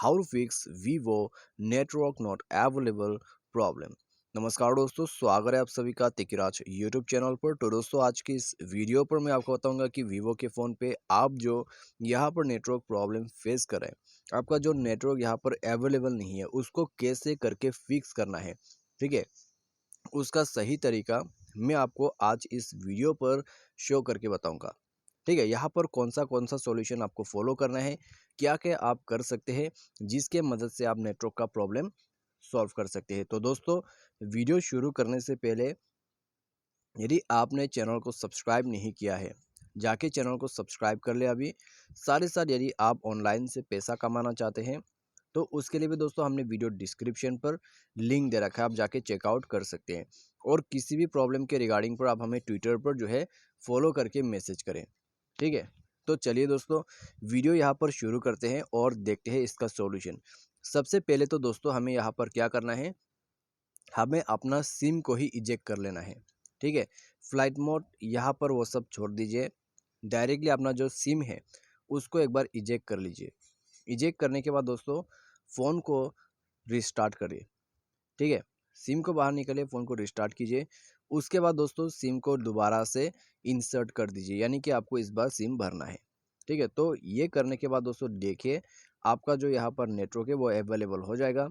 How to fix Vivo network not available problem. नमस्कार दोस्तों, स्वागत है आप सभी का तिकिराज यूट्यूब चैनल पर। तो दोस्तों, आज की इस वीडियो पर मैं आपको बताऊंगा कि वीवो के फ़ोन पे आप जो यहाँ पर नेटवर्क प्रॉब्लम फेस कर रहे हैं, आपका जो नेटवर्क यहाँ पर अवेलेबल नहीं है, उसको कैसे करके फिक्स करना है। ठीक है, उसका सही तरीका मैं आपको आज इस वीडियो पर शो करके बताऊंगा। ठीक है, यहाँ पर कौन सा सॉल्यूशन आपको फॉलो करना है, क्या क्या आप कर सकते हैं जिसके मदद से आप नेटवर्क का प्रॉब्लम सॉल्व कर सकते हैं। तो दोस्तों, वीडियो शुरू करने से पहले यदि आपने चैनल को सब्सक्राइब नहीं किया है, जाके चैनल को सब्सक्राइब कर ले अभी। साथ ही साथ यदि आप ऑनलाइन से पैसा कमाना चाहते हैं तो उसके लिए भी दोस्तों हमने वीडियो डिस्क्रिप्शन पर लिंक दे रखा है, आप जाके चेकआउट कर सकते हैं। और किसी भी प्रॉब्लम के रिगार्डिंग पर आप हमें ट्विटर पर जो है फॉलो करके मैसेज करें। ठीक है, तो चलिए दोस्तों, वीडियो यहाँ पर शुरू करते हैं और देखते हैं इसका सॉल्यूशन। सबसे पहले तो दोस्तों हमें यहाँ पर क्या करना है, हमें अपना सिम को ही इजेक्ट कर लेना है। ठीक है, फ्लाइट मोड यहाँ पर वो सब छोड़ दीजिए, डायरेक्टली अपना जो सिम है उसको एक बार इजेक्ट कर लीजिए। इजेक्ट करने के बाद दोस्तों फ़ोन को रिस्टार्ट करिए। ठीक है, सिम को बाहर निकालिए, फ़ोन को रिस्टार्ट कीजिए। उसके बाद दोस्तों सिम को दोबारा से इंसर्ट कर दीजिए, यानी कि आपको इस बार सिम भरना है। ठीक है, तो ये करने के बाद दोस्तों देखिए आपका जो यहाँ पर नेटवर्क है वो अवेलेबल हो जाएगा,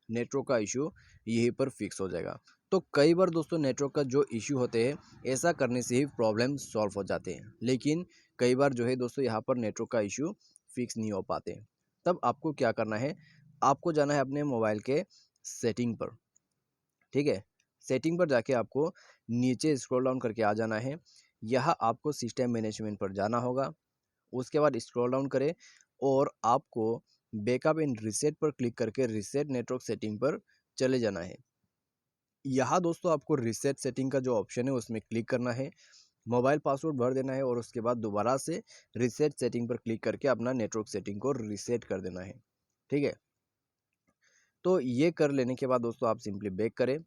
नेटवर्क का इशू यहीं पर फिक्स हो जाएगा। तो कई बार दोस्तों नेटवर्क का जो इशू होते हैं, ऐसा करने से ही प्रॉब्लम सॉल्व हो जाते हैं, लेकिन कई बार जो है दोस्तों यहाँ पर नेटवर्क का इशू फिक्स नहीं हो पाते। तब आपको क्या करना है, आपको जाना है अपने मोबाइल के सेटिंग पर। ठीक है, सेटिंग पर जाके आपको नीचे स्क्रॉल डाउन करके आ जाना है। यहाँ आपको सिस्टम मैनेजमेंट पर जाना होगा। उसके बाद स्क्रॉल डाउन करें और आपको बैकअप एंड रीसेट पर क्लिक करके रीसेट नेटवर्क सेटिंग पर चले जाना है। यहाँ दोस्तों आपको रीसेट सेटिंग का जो ऑप्शन है उसमें क्लिक करना है, मोबाइल पासवर्ड भर देना है और उसके बाद दोबारा से रीसेट सेटिंग पर क्लिक करके अपना नेटवर्क सेटिंग को रीसेट कर देना है। ठीक है, तो ये कर लेने के बाद दोस्तों आप सिंपली बैक करें।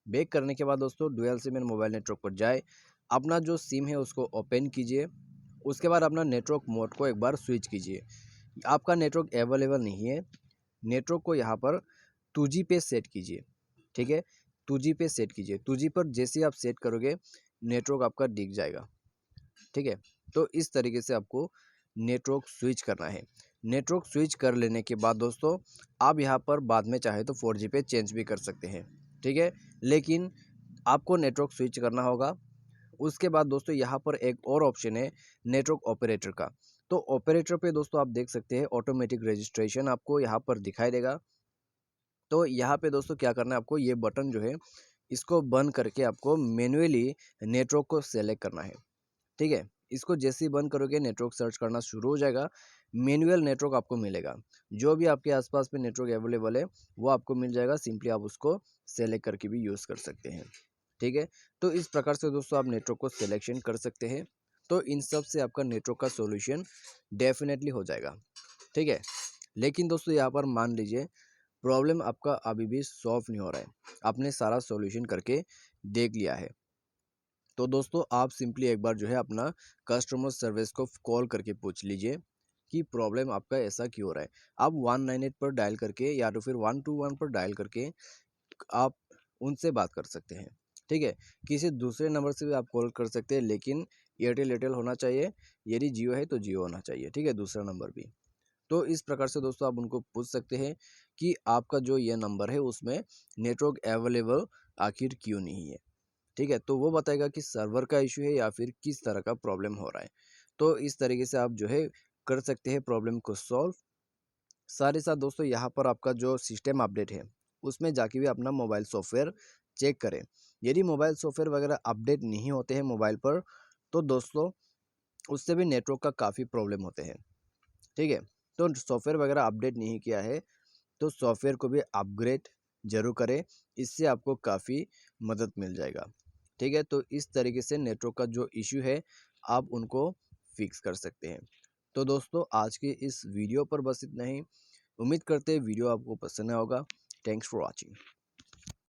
बैक करने के बाद दोस्तों dual SIM and mobile network पर जाए, अपना जो सिम है उसको ओपन कीजिए। उसके बाद अपना नेटवर्क मोड को एक बार स्विच कीजिए। आपका नेटवर्क अवेलेबल नहीं है, नेटवर्क को यहाँ पर 2G पे सेट कीजिए। ठीक है, 2G पे सेट कीजिए। 2G पर जैसे ही आप सेट करोगे नेटवर्क आपका दिख जाएगा। ठीक है, तो इस तरीके से आपको नेटवर्क स्विच करना है। नेटवर्क स्विच कर लेने के बाद दोस्तों आप यहाँ पर बाद में चाहे तो 4G पे चेंज भी कर सकते हैं। ठीक है, लेकिन आपको नेटवर्क स्विच करना होगा। उसके बाद दोस्तों यहाँ पर एक और ऑप्शन है नेटवर्क ऑपरेटर का। तो ऑपरेटर पे दोस्तों आप देख सकते हैं ऑटोमेटिक रजिस्ट्रेशन आपको यहाँ पर दिखाई देगा। तो यहाँ पे दोस्तों क्या करना है, आपको ये बटन जो है इसको बंद करके आपको मैन्युअली नेटवर्क को सेलेक्ट करना है। ठीक है, इसको जैसे ही बंद करोगे नेटवर्क सर्च करना शुरू हो जाएगा, मैनुअल नेटवर्क आपको मिलेगा। जो भी आपके आसपास में नेटवर्क अवेलेबल है वो आपको मिल जाएगा, सिंपली आप उसको सेलेक्ट करके भी यूज़ कर सकते हैं। ठीक है, तो इस प्रकार से दोस्तों आप नेटवर्क को सिलेक्शन कर सकते हैं। तो इन सब से आपका नेटवर्क का सॉल्यूशन डेफिनेटली हो जाएगा। ठीक है, लेकिन दोस्तों यहाँ पर मान लीजिए प्रॉब्लम आपका अभी भी सॉल्व नहीं हो रहा है, आपने सारा सॉल्यूशन करके देख लिया है, तो दोस्तों आप सिंपली एक बार जो है अपना कस्टमर सर्विस को कॉल करके पूछ लीजिए कि प्रॉब्लम आपका ऐसा क्यों हो रहा है। आप 198 पर डायल करके या तो फिर 121 पर डायल करके आप उनसे बात कर सकते हैं। ठीक है, किसी दूसरे नंबर से भी आप कॉल कर सकते हैं, लेकिन एयरटेल होना चाहिए, यदि जियो है तो जियो होना चाहिए। ठीक है, दूसरा नंबर भी। तो इस प्रकार से दोस्तों आप उनको पूछ सकते हैं कि आपका जो ये नंबर है उसमें नेटवर्क अवेलेबल आखिर क्यों नहीं है। ठीक है, तो वो बताएगा कि सर्वर का इशू है या फिर किस तरह का प्रॉब्लम हो रहा है। तो इस तरीके से आप जो है कर सकते हैं प्रॉब्लम को सॉल्व। साथ ही साथ दोस्तों यहाँ पर आपका जो सिस्टम अपडेट है उसमें जाके भी अपना मोबाइल सॉफ्टवेयर चेक करें। यदि मोबाइल सॉफ्टवेयर वगैरह अपडेट नहीं होते हैं मोबाइल पर तो दोस्तों उससे भी नेटवर्क का काफ़ी प्रॉब्लम होते हैं। ठीक है, तो सॉफ्टवेयर वगैरह अपडेट नहीं किया है तो सॉफ्टवेयर को भी अपग्रेड जरूर करें, इससे आपको काफ़ी मदद मिल जाएगा। ठीक है, तो इस तरीके से नेटवर्क का जो इशू है आप उनको फिक्स कर सकते हैं। तो दोस्तों आज के इस वीडियो पर बस इतना ही। उम्मीद करते हैं वीडियो आपको पसंद आया होगा। Thanks for watching.